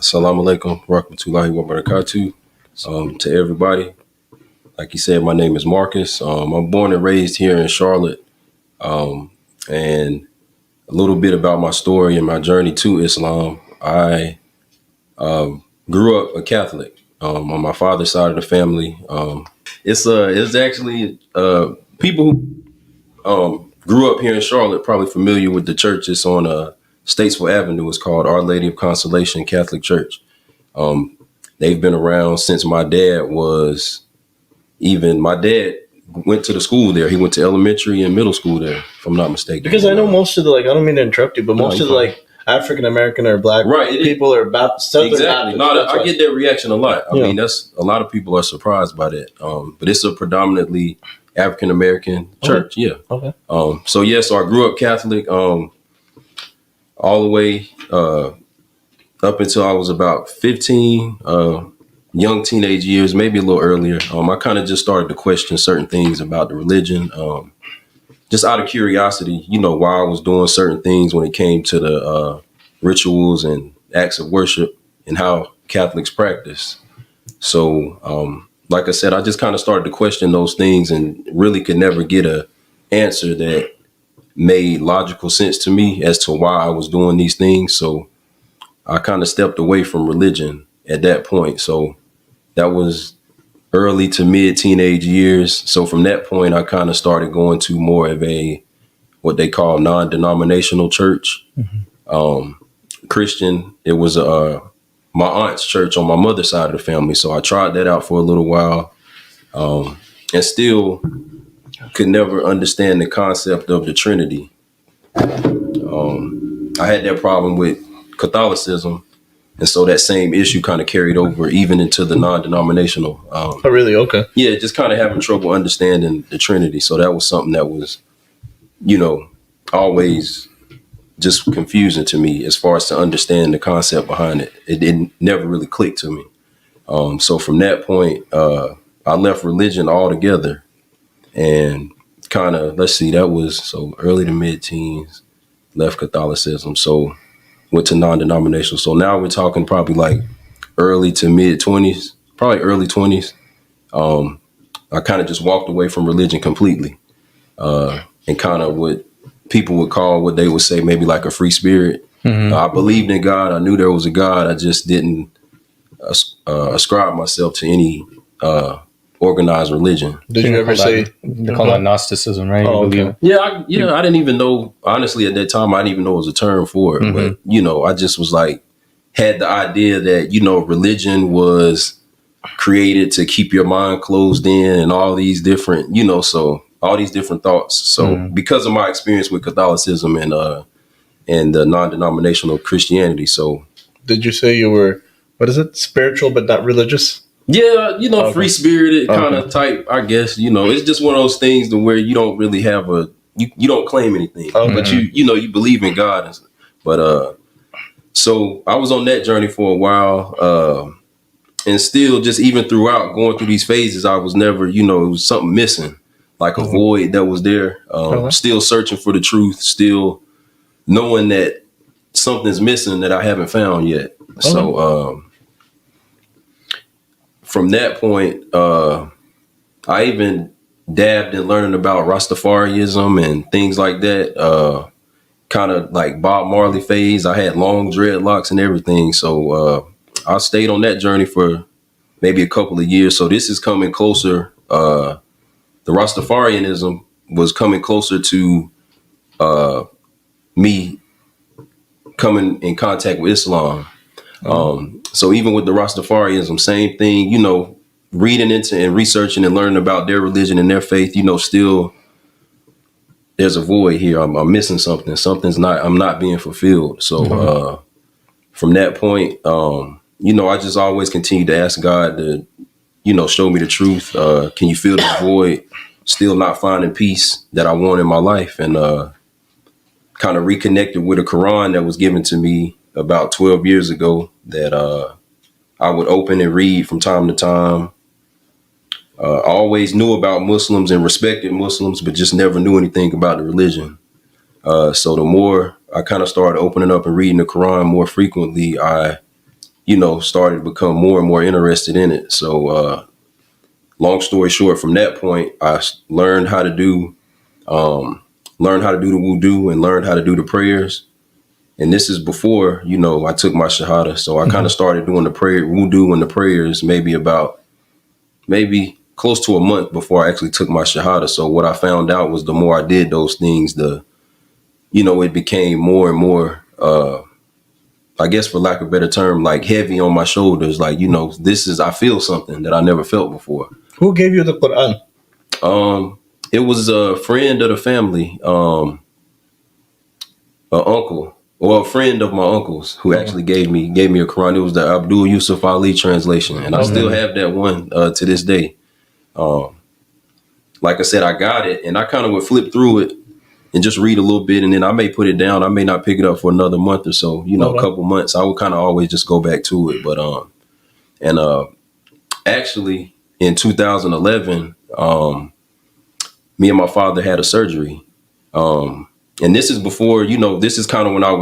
Assalamu alaikum, rahmatullahi wa barakatuh. To everybody, like you said, my name is Marcus. I'm born and raised here in Charlotte, and a little bit about my story and my journey to Islam. I grew up a Catholic on my father's side of the family. It's actually people who grew up here in Charlotte probably familiar with the church. It's on Statesville Avenue. It's called Our Lady of Consolation Catholic Church. Um, they've been around since my dad went to the school there. He went to elementary and middle school there, if I'm not mistaken. Because I know most of the I don't mean to interrupt you, but most of the African American or black people are Southern exactly. Baptist. No, I get that reaction a lot. I mean, that's a lot of people are surprised by that. But it's a predominantly African American church. Okay. Yeah. Okay. So I grew up Catholic all the way up until I was about 15, young teenage years, maybe a little earlier. I kind of just started to question certain things about the religion, just out of curiosity, why I was doing certain things when it came to the rituals and acts of worship and how Catholics practice. So, like I said, I just kind of started to question those things and really could never get a answer that made logical sense to me as to why I was doing these things. So I kind of stepped away from religion at that point. So that was early to mid teenage years. So from that point, I kind of started going to more of what they call non-denominational church. Christian. It was my aunt's church on my mother's side of the family. So I tried that out for a little while, and still could never understand the concept of the Trinity. I had that problem with Catholicism. And so that same issue kind of carried over even into the non-denominational. Oh, really? Okay. Yeah, just kind of having trouble understanding the Trinity. So that was something that was, always just confusing to me as far as to understand the concept behind it. It never really clicked to me. So from that point, I left religion altogether and kind of, that was so early to mid-teens, left Catholicism. So went to non-denominational. So now we're talking probably like early to mid 20s, probably early 20s. I kind of just walked away from religion completely, and kind of what people would call, what they would say, maybe like a free spirit. Mm-hmm. I believed in God. I knew there was a God. I just didn't ascribe myself to any organized religion. Did you ever say they call that Gnosticism, right? Oh, okay. I didn't even know, honestly, at that time, I didn't even know it was a term for it. Mm-hmm. But, I just was had the idea that, religion was created to keep your mind closed in and all these different, so all these different thoughts. So because of my experience with Catholicism and the non-denominational Christianity. So did you say you were, what is it? Spiritual, but not religious? Yeah, free spirited kind of type, I guess. It's just one of those things to where you don't really have you don't claim anything, but you believe in God. But so I was on that journey for a while, and still just even throughout going through these phases, I was never, it was something missing, like a void that was there. Still searching for the truth, still knowing that something's missing that I haven't found yet. So. From that point, I even dabbed in learning about Rastafarianism and things like that. Kind of like Bob Marley phase. I had long dreadlocks and everything. So I stayed on that journey for maybe a couple of years. So this is coming closer. The Rastafarianism was coming closer to me coming in contact with Islam. So even with the Rastafarianism, same thing, reading into and researching and learning about their religion and their faith, still there's a void here. I'm missing something. I'm not being fulfilled. So from that point, I just always continue to ask God to, show me the truth. Can you fill the void? Still not finding peace that I want in my life, and kind of reconnected with a Quran that was given to me about 12 years ago that I would open and read from time to time. I always knew about Muslims and respected Muslims, but just never knew anything about the religion. So the more I kind of started opening up and reading the Quran more frequently, I started to become more and more interested in it. So, long story short, from that point, I learned how to do the wudu and learned how to do the prayers. And this is before, I took my shahada. So I kind of started doing the prayer, wudu and the prayers maybe close to a month before I actually took my shahada. So what I found out was the more I did those things, it became more and more, I guess for lack of a better term, like heavy on my shoulders. Like, I feel something that I never felt before. Who gave you the Quran? It was a friend of the family, an uncle, or a friend of my uncle's who actually gave me a Quran. It was the Abdul Yusuf Ali translation. And I still have that one to this day. Like I said, I got it and I kind of would flip through it and just read a little bit, and then I may put it down. I may not pick it up for another month or so, a couple months. I would kind of always just go back to it. But actually in 2011, me and my father had a surgery. And this is before, this is kind of when I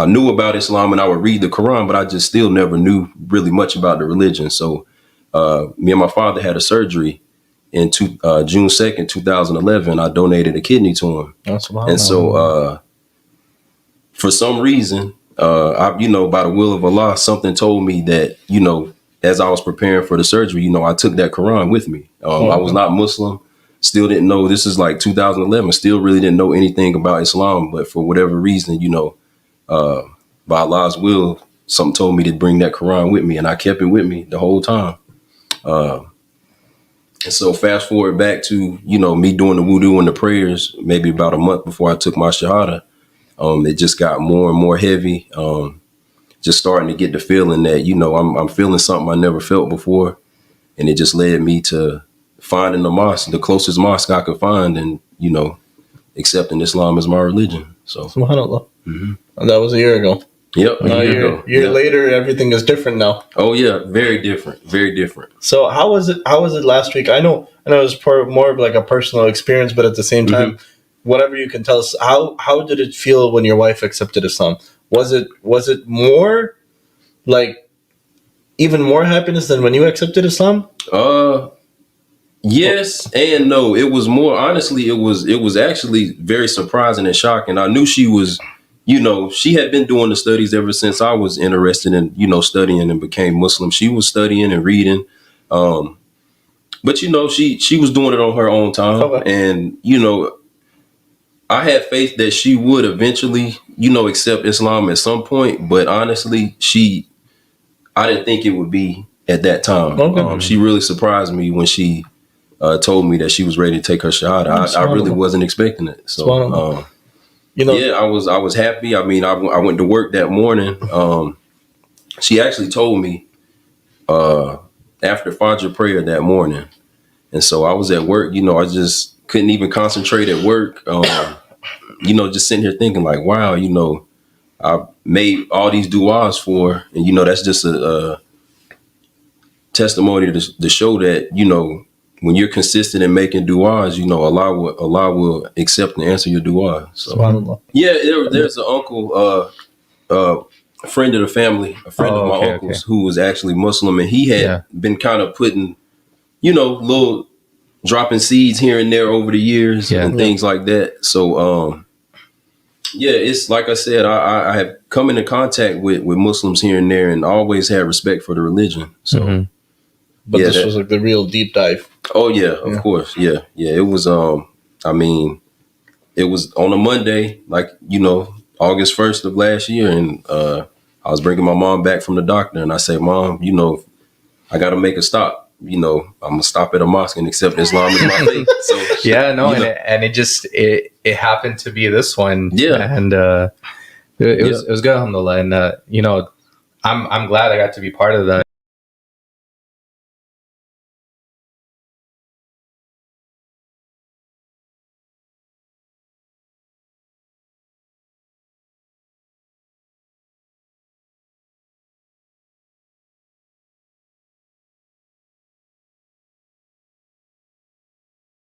knew about Islam and I would read the Quran, but I just still never knew really much about the religion. So me and my father had a surgery in June 2nd, 2011. I donated a kidney to him. And so for some reason, by the will of Allah, something told me that, as I was preparing for the surgery, I took that Quran with me. I was not Muslim. Still didn't know. This is like 2011. Still really didn't know anything about Islam. But for whatever reason, by Allah's will, something told me to bring that Quran with me. And I kept it with me the whole time. And so fast forward back to, me doing the wudu and the prayers, maybe about a month before I took my shahada. It just got more and more heavy. Just starting to get the feeling that, I'm feeling something I never felt before. And it just led me to finding the closest mosque I could find, and, accepting Islam as my religion. So, SubhanAllah. Mm-hmm. And that was a year ago. Yep, a year ago. Year later, everything is different now. Oh yeah, very different, very different. So how was it last week? I know it was more of like a personal experience, but at the same time, whatever you can tell us, how did it feel when your wife accepted Islam? Was it more like even more happiness than when you accepted Islam? Yes and no. It was more, honestly, it was actually very surprising and shocking. I knew she was, she had been doing the studies ever since I was interested in, studying and became Muslim. She was studying and reading. But she was doing it on her own time. Okay. And, I had faith that she would eventually, accept Islam at some point. But honestly, I didn't think it would be at that time. Okay. She really surprised me when she told me that she was ready to take her shahada. I really wasn't expecting it. So, I was happy. I mean, I went to work that morning. She actually told me after Fajr prayer that morning. And so I was at work, I just couldn't even concentrate at work. Just sitting here thinking like, wow, I made all these du'as for her. And, that's just a testimony to show that, when you're consistent in making du'as, Allah will accept and answer your du'as. So, yeah, there's an uncle, a friend of the family, a friend of my uncle's who was actually Muslim, and he had been kind of putting, little dropping seeds here and there over the years and things like that. So, it's like I said, I have come into contact with Muslims here and there and always had respect for the religion. So. Mm-hmm. But this was like the real deep dive. Oh yeah, of course. Yeah. It was it was on a Monday, like, August 1st of last year, and I was bringing my mom back from the doctor, and I said, Mom, I gotta make a stop. I'm gonna stop at a mosque and accept Islam as my faith. So and it just it happened to be this one. Yeah. And it was good, alhamdulillah. And I'm glad I got to be part of that.